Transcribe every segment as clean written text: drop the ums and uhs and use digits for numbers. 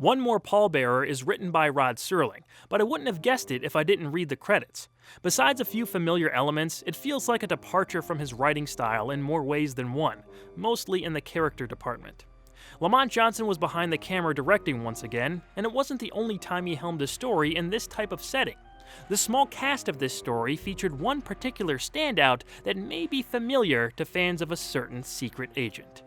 One More Pallbearer is written by Rod Serling, but I wouldn't have guessed it if I didn't read the credits. Besides a few familiar elements, it feels like a departure from his writing style in more ways than one, mostly in the character department. Lamont Johnson was behind the camera directing once again, and it wasn't the only time he helmed a story in this type of setting. The small cast of this story featured one particular standout that may be familiar to fans of a certain secret agent.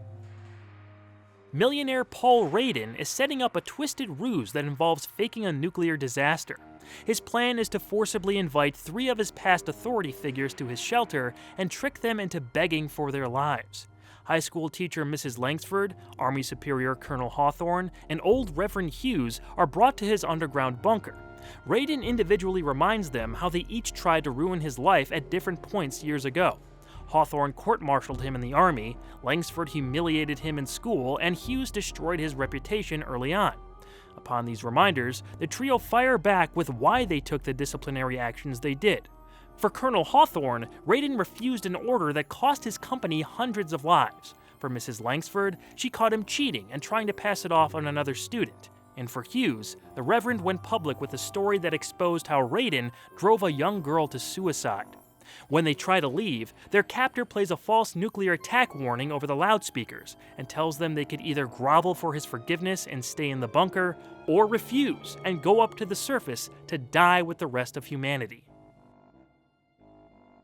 Millionaire Paul Raiden is setting up a twisted ruse that involves faking a nuclear disaster. His plan is to forcibly invite 3 of his past authority figures to his shelter and trick them into begging for their lives. High school teacher Mrs. Langsford, Army Superior Colonel Hawthorne, and Old Reverend Hughes are brought to his underground bunker. Raiden individually reminds them how they each tried to ruin his life at different points years ago. Hawthorne court-martialed him in the army, Langsford humiliated him in school, and Hughes destroyed his reputation early on. Upon these reminders, the trio fire back with why they took the disciplinary actions they did. For Colonel Hawthorne, Raiden refused an order that cost his company hundreds of lives. For Mrs. Langsford, she caught him cheating and trying to pass it off on another student. And for Hughes, the Reverend went public with a story that exposed how Raiden drove a young girl to suicide. When they try to leave, their captor plays a false nuclear attack warning over the loudspeakers and tells them they could either grovel for his forgiveness and stay in the bunker, or refuse and go up to the surface to die with the rest of humanity.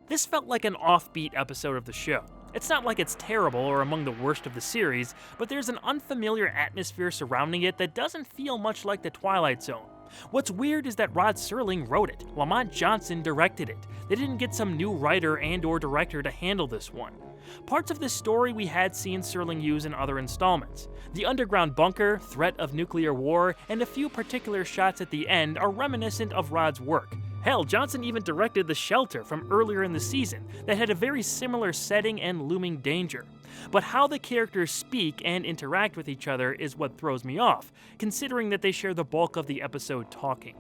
This felt like an offbeat episode of the show. It's not like it's terrible or among the worst of the series, but there's an unfamiliar atmosphere surrounding it that doesn't feel much like the Twilight Zone. What's weird is that Rod Serling wrote it, Lamont Johnson directed it. They didn't get some new writer and/or director to handle this one. Parts of this story we had seen Serling use in other installments. The underground bunker, threat of nuclear war, and a few particular shots at the end are reminiscent of Rod's work. Hell, Johnson even directed The Shelter from earlier in the season that had a very similar setting and looming danger. But how the characters speak and interact with each other is what throws me off, considering that they share the bulk of the episode talking.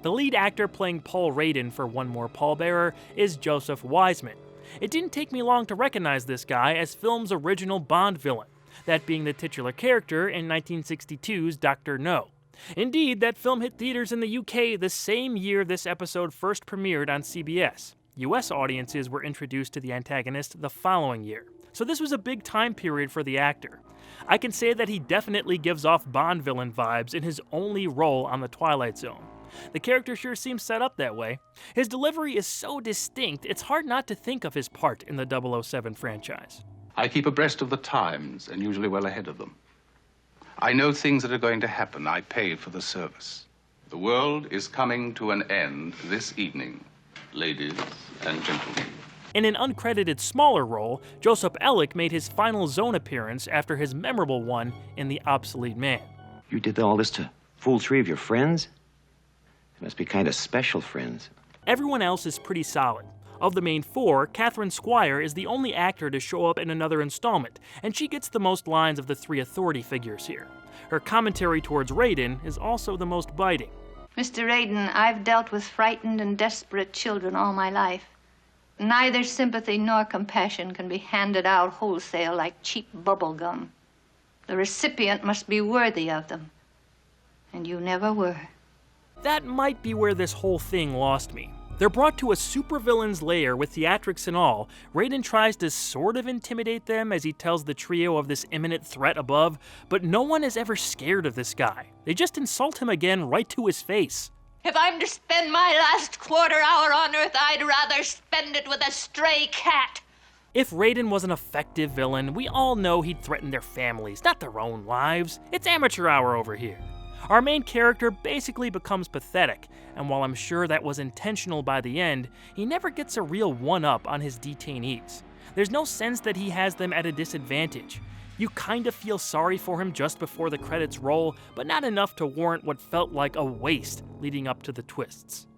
The lead actor playing Paul Raiden for One More Pallbearer is Joseph Wiseman. It didn't take me long to recognize this guy as film's original Bond villain, that being the titular character in 1962's Dr. No. Indeed, that film hit theaters in the UK the same year this episode first premiered on CBS. US audiences were introduced to the antagonist the following year, so this was a big time period for the actor. I can say that he definitely gives off Bond villain vibes in his only role on the Twilight Zone. The character sure seems set up that way. His delivery is so distinct, it's hard not to think of his part in the 007 franchise. I keep abreast of the times and usually well ahead of them. I know things that are going to happen. I paid for the service. The world is coming to an end this evening, ladies and gentlemen. In an uncredited smaller role, Joseph Ellick made his final Zone appearance after his memorable one in The Obsolete Man. You did all this to fool 3 of your friends? They must be kind of special friends. Everyone else is pretty solid. Of the main 4, Catherine Squire is the only actor to show up in another installment, and she gets the most lines of the 3 authority figures here. Her commentary towards Raiden is also the most biting. Mr. Raiden, I've dealt with frightened and desperate children all my life. Neither sympathy nor compassion can be handed out wholesale like cheap bubble gum. The recipient must be worthy of them, and you never were. That might be where this whole thing lost me. They're brought to a supervillain's lair with theatrics and all. Raiden tries to sort of intimidate them as he tells the trio of this imminent threat above, but no one is ever scared of this guy. They just insult him again right to his face. If I'm to spend my last quarter hour on Earth, I'd rather spend it with a stray cat. If Raiden was an effective villain, we all know he'd threaten their families, not their own lives. It's amateur hour over here. Our main character basically becomes pathetic, and while I'm sure that was intentional by the end, he never gets a real one-up on his detainees. There's no sense that he has them at a disadvantage. You kind of feel sorry for him just before the credits roll, but not enough to warrant what felt like a waste leading up to the twists.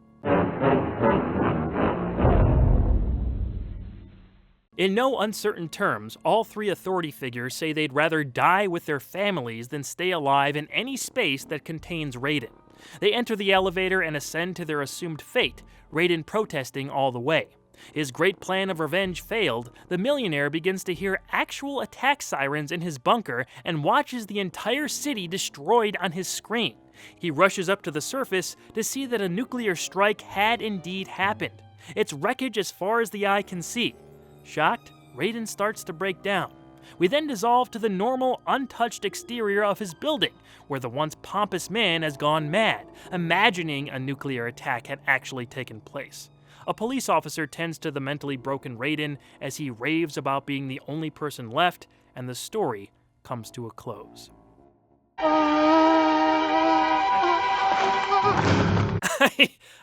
In no uncertain terms, all 3 authority figures say they'd rather die with their families than stay alive in any space that contains Raiden. They enter the elevator and ascend to their assumed fate, Raiden protesting all the way. His great plan of revenge failed, the millionaire begins to hear actual attack sirens in his bunker and watches the entire city destroyed on his screen. He rushes up to the surface to see that a nuclear strike had indeed happened. It's wreckage as far as the eye can see. Shocked, Raiden starts to break down. We then dissolve to the normal, untouched exterior of his building, where the once pompous man has gone mad, imagining a nuclear attack had actually taken place. A police officer tends to the mentally broken Raiden as he raves about being the only person left, and the story comes to a close.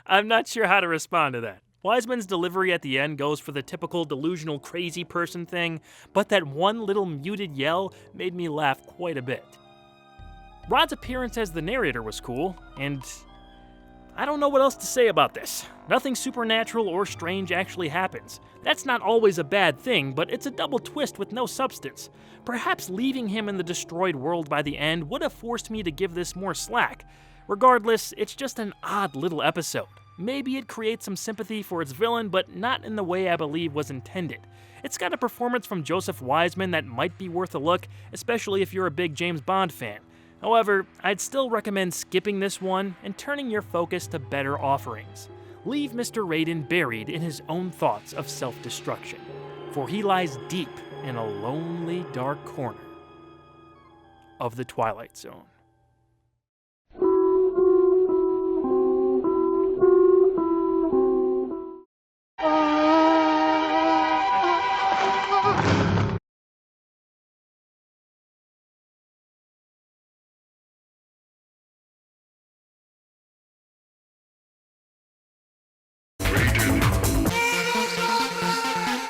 I'm not sure how to respond to that. Wiseman's delivery at the end goes for the typical delusional crazy person thing, but that one little muted yell made me laugh quite a bit. Rod's appearance as the narrator was cool, and I don't know what else to say about this. Nothing supernatural or strange actually happens. That's not always a bad thing, but it's a double twist with no substance. Perhaps leaving him in the destroyed world by the end would have forced me to give this more slack. Regardless, it's just an odd little episode. Maybe it creates some sympathy for its villain, but not in the way I believe was intended. It's got a performance from Joseph Wiseman that might be worth a look, especially if you're a big James Bond fan. However, I'd still recommend skipping this one and turning your focus to better offerings. Leave Mr. Raiden buried in his own thoughts of self-destruction, for he lies deep in a lonely, dark corner of the Twilight Zone.